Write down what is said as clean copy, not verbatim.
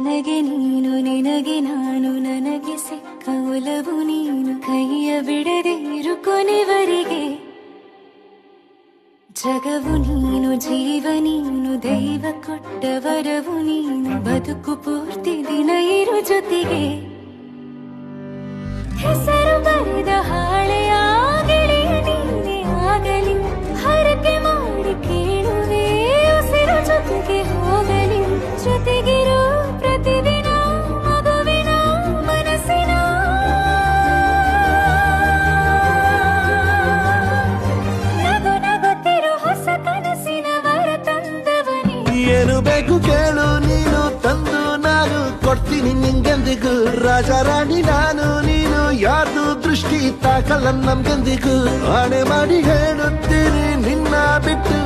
ನನಗೆ ನೀನು ನಿನಗೆ ನಾನು ನನಗೆ ಸಿಕ್ಕ ಒಲವು ನೀನು ಕೈಯ ಬಿಡದೆ ಇರು ಕೊನೆವರೆಗೆ ಜಗವು ನೀನು ಜೀವ ನೀನು ದೈವ ಕೊಟ್ಟ ವರವು ನೀನು ಬದುಕು ಪೂರ್ತಿ ದಿನ ಇರು ಜೊತೆಗೆ ಹೆಸರು ಬರೆದ ಹಾಳೆಯ ಗೆಳೆಯ ನೀನೇ ಆಗಲಿ ಹರಕೆ ಮಾಡಿ ಕೇಳುವೆ ಉಸಿರು ಜೊತೆಗೆ ಹೋಗಲಿ ಜೊತೆಗಿರು ಪ್ರತಿದಿನ ಮಗುವಿನ ಮನಸ್ಸಿನ ನಗು ನಗುತ್ತಿರು ಹೊಸ ಕನಸಿನ ವರ ತಂದವನೇ ಏನು ಬೇಕು ಕೇಳು ನೀನು ತಂದು ನಾನು ಕೊಡ್ತೀನಿ ನಿಂಗೆಂದಿಗೂ ರಾಜ ರಾಣಿ ನಾನು ನೀನು ಯಾರ್ದು ದೃಷ್ಟಿ ತಾಕಲ್ಲ ನಮ್ಗೆಂದಿಗೂ ಆಣೆ ಮಾಡಿ ಹೇಳುತ್ತೀನಿ ನಿನ್ನ ಬಿಟ್ಟು